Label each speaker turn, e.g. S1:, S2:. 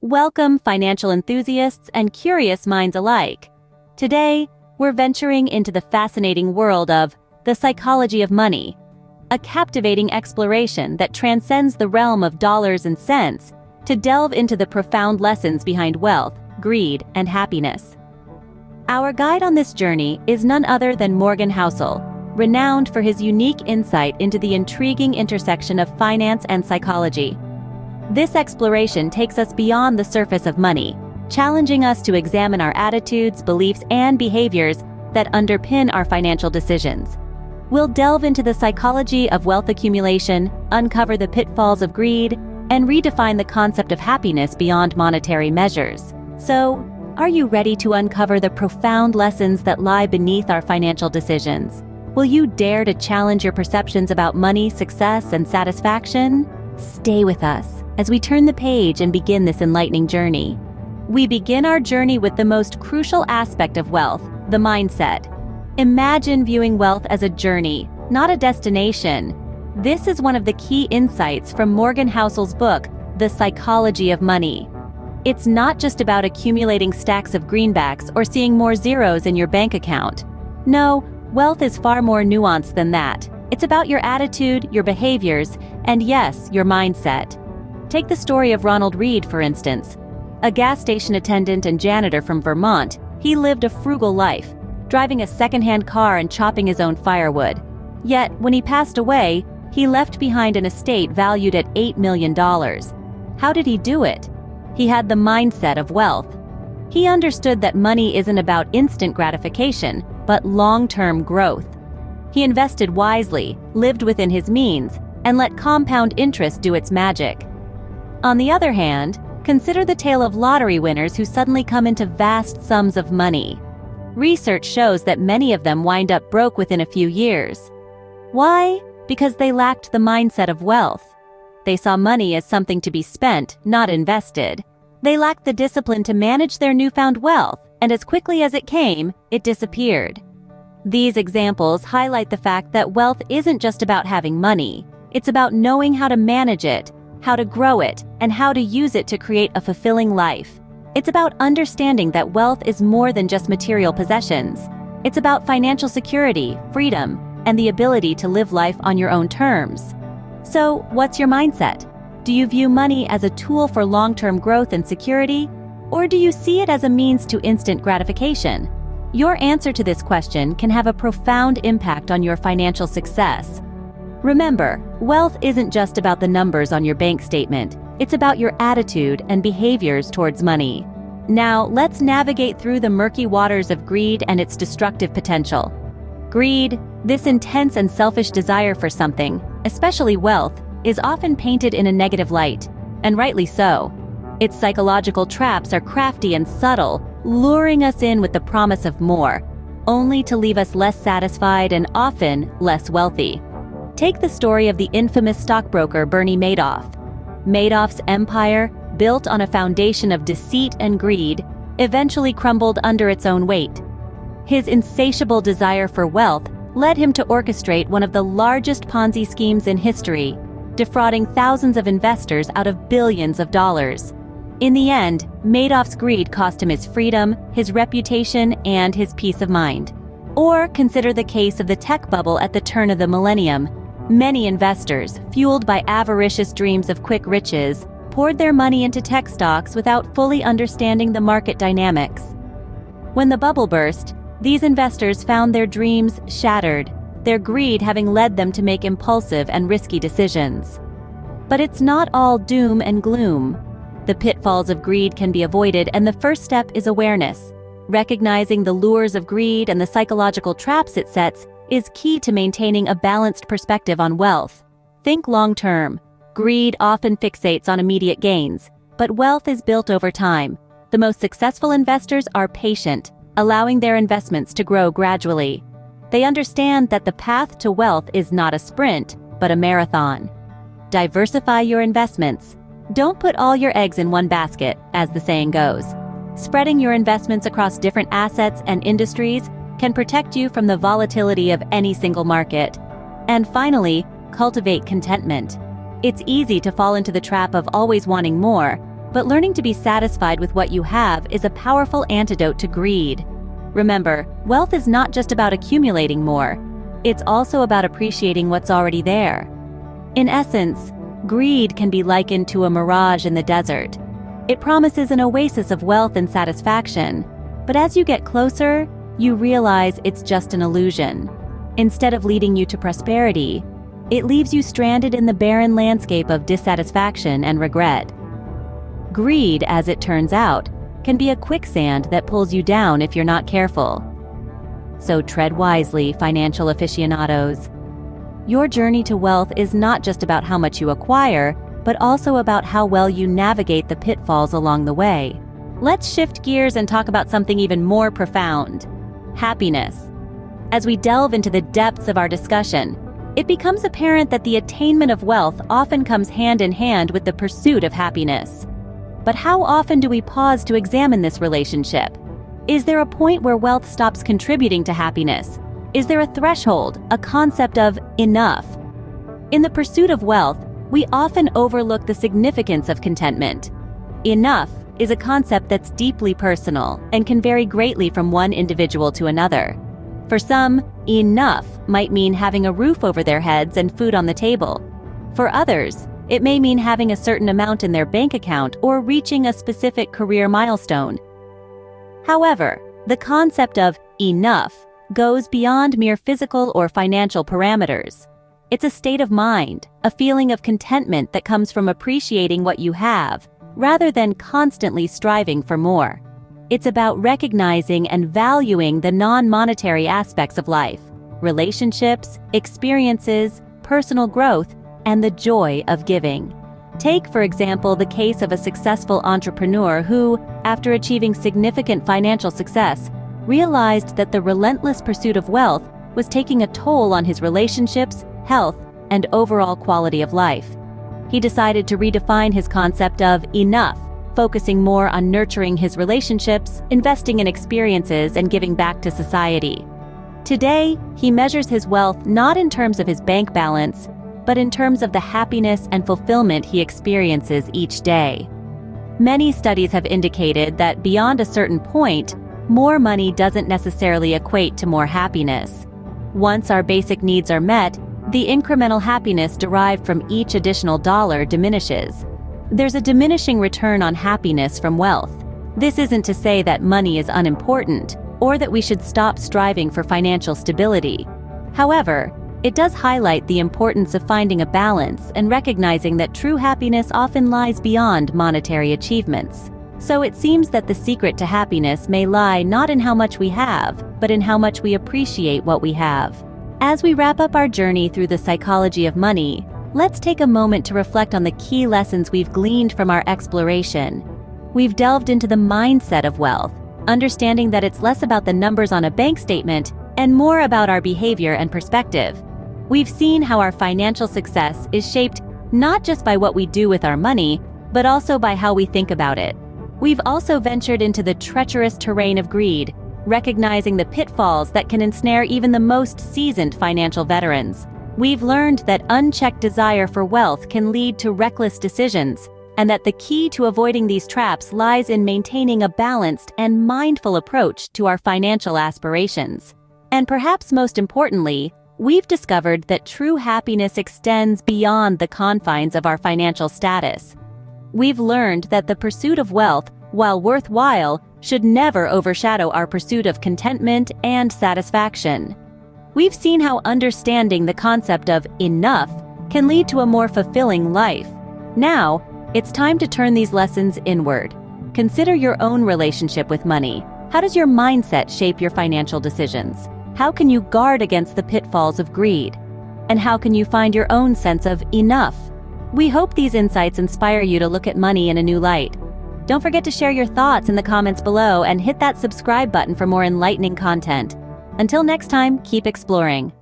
S1: Welcome, financial enthusiasts and curious minds alike. Today, we're venturing into the fascinating world of the psychology of money, a captivating exploration that transcends the realm of dollars and cents to delve into the profound lessons behind wealth, greed, and happiness. Our guide on this journey is none other than Morgan Housel, renowned for his unique insight into the intriguing intersection of finance and psychology. This exploration takes us beyond the surface of money, challenging us to examine our attitudes, beliefs, and behaviors that underpin our financial decisions. We'll delve into the psychology of wealth accumulation, uncover the pitfalls of greed, and redefine the concept of happiness beyond monetary measures. So, are you ready to uncover the profound lessons that lie beneath our financial decisions? Will you dare to challenge your perceptions about money, success, and satisfaction? Stay with us as we turn the page and begin this enlightening journey. We begin our journey with the most crucial aspect of wealth, the mindset. Imagine viewing wealth as a journey, not a destination. This is one of the key insights from Morgan Housel's book, The Psychology of Money. It's not just about accumulating stacks of greenbacks or seeing more zeros in your bank account. No, wealth is far more nuanced than that. It's about your attitude, your behaviors, and yes, your mindset. Take the story of Ronald Reed, for instance. A gas station attendant and janitor from Vermont, he lived a frugal life, driving a second-hand car and chopping his own firewood. Yet, when he passed away, he left behind an estate valued at $8 million. How did he do it? He had the mindset of wealth. He understood that money isn't about instant gratification, but long-term growth. He invested wisely, lived within his means, and let compound interest do its magic. On the other hand, consider the tale of lottery winners who suddenly come into vast sums of money. Research shows that many of them wind up broke within a few years. Why? Because they lacked the mindset of wealth. They saw money as something to be spent, not invested. They lacked the discipline to manage their newfound wealth, and as quickly as it came, it disappeared. These examples highlight the fact that wealth isn't just about having money. It's about knowing how to manage it, how to grow it, and how to use it to create a fulfilling life. It's about understanding that wealth is more than just material possessions. It's about financial security, freedom, and the ability to live life on your own terms. So, what's your mindset? Do you view money as a tool for long-term growth and security, or do you see it as a means to instant gratification? Your answer to this question can have a profound impact on your financial success. Remember, wealth isn't just about the numbers on your bank statement. It's about your attitude and behaviors towards money. Now, let's navigate through the murky waters of greed and its destructive potential. Greed, this intense and selfish desire for something, especially wealth, is often painted in a negative light, and rightly so. Its psychological traps are crafty and subtle, luring us in with the promise of more, only to leave us less satisfied and often less wealthy. Take the story of the infamous stockbroker Bernie Madoff. Madoff's empire, built on a foundation of deceit and greed, eventually crumbled under its own weight. His insatiable desire for wealth led him to orchestrate one of the largest Ponzi schemes in history, defrauding thousands of investors out of billions of dollars. In the end, Madoff's greed cost him his freedom, his reputation, and his peace of mind. Or consider the case of the tech bubble at the turn of the millennium. Many investors, fueled by avaricious dreams of quick riches, poured their money into tech stocks without fully understanding the market dynamics. When the bubble burst, these investors found their dreams shattered, their greed having led them to make impulsive and risky decisions. But it's not all doom and gloom. The pitfalls of greed can be avoided, and the first step is awareness. Recognizing the lures of greed and the psychological traps it sets is key to maintaining a balanced perspective on wealth. Think long-term. Greed often fixates on immediate gains, but wealth is built over time. The most successful investors are patient, allowing their investments to grow gradually. They understand that the path to wealth is not a sprint, but a marathon. Diversify your investments. Don't put all your eggs in one basket, as the saying goes. Spreading your investments across different assets and industries can protect you from the volatility of any single market. And finally, cultivate contentment. It's easy to fall into the trap of always wanting more, But learning to be satisfied with what you have is a powerful antidote to greed. Remember, wealth is not just about accumulating more. It's also about appreciating what's already there. In essence, greed can be likened to a mirage in the desert. It promises an oasis of wealth and satisfaction, but as you get closer, you realize it's just an illusion. Instead of leading you to prosperity, it leaves you stranded in the barren landscape of dissatisfaction and regret. Greed, as it turns out, can be a quicksand that pulls you down if you're not careful. So tread wisely, financial aficionados. Your journey to wealth is not just about how much you acquire, but also about how well you navigate the pitfalls along the way. Let's shift gears and talk about something even more profound: happiness. As we delve into the depths of our discussion, it becomes apparent that the attainment of wealth often comes hand in hand with the pursuit of happiness. But how often do we pause to examine this relationship? Is there a point where wealth stops contributing to happiness? Is there a threshold, a concept of enough? In the pursuit of wealth, we often overlook the significance of contentment. Enough is a concept that's deeply personal and can vary greatly from one individual to another. For some, enough might mean having a roof over their heads and food on the table. For others, it may mean having a certain amount in their bank account or reaching a specific career milestone. However, the concept of enough goes beyond mere physical or financial parameters. It's a state of mind, a feeling of contentment that comes from appreciating what you have, rather than constantly striving for more. It's about recognizing and valuing the non-monetary aspects of life: relationships, experiences, personal growth, and the joy of giving. Take, for example, the case of a successful entrepreneur who, after achieving significant financial success, realized that the relentless pursuit of wealth was taking a toll on his relationships, health, and overall quality of life. He decided to redefine his concept of enough, focusing more on nurturing his relationships, investing in experiences, and giving back to society. Today, he measures his wealth not in terms of his bank balance, but in terms of the happiness and fulfillment he experiences each day. Many studies have indicated that beyond a certain point, more money doesn't necessarily equate to more happiness. Once our basic needs are met, the incremental happiness derived from each additional dollar diminishes. There's a diminishing return on happiness from wealth. This isn't to say that money is unimportant, or that we should stop striving for financial stability. However, it does highlight the importance of finding a balance and recognizing that true happiness often lies beyond monetary achievements. So it seems that the secret to happiness may lie not in how much we have, but in how much we appreciate what we have. As we wrap up our journey through the psychology of money, let's take a moment to reflect on the key lessons we've gleaned from our exploration. We've delved into the mindset of wealth, understanding that it's less about the numbers on a bank statement and more about our behavior and perspective. We've seen how our financial success is shaped not just by what we do with our money, but also by how we think about it. We've also ventured into the treacherous terrain of greed, recognizing the pitfalls that can ensnare even the most seasoned financial veterans. We've learned that unchecked desire for wealth can lead to reckless decisions, and that the key to avoiding these traps lies in maintaining a balanced and mindful approach to our financial aspirations. And perhaps most importantly, we've discovered that true happiness extends beyond the confines of our financial status. We've learned that the pursuit of wealth, while worthwhile, should never overshadow our pursuit of contentment and satisfaction. We've seen how understanding the concept of enough can lead to a more fulfilling life. Now, it's time to turn these lessons inward. Consider your own relationship with money. How does your mindset shape your financial decisions? How can you guard against the pitfalls of greed? And how can you find your own sense of enough? We hope these insights inspire you to look at money in a new light. Don't forget to share your thoughts in the comments below and hit that subscribe button for more enlightening content. Until next time, keep exploring.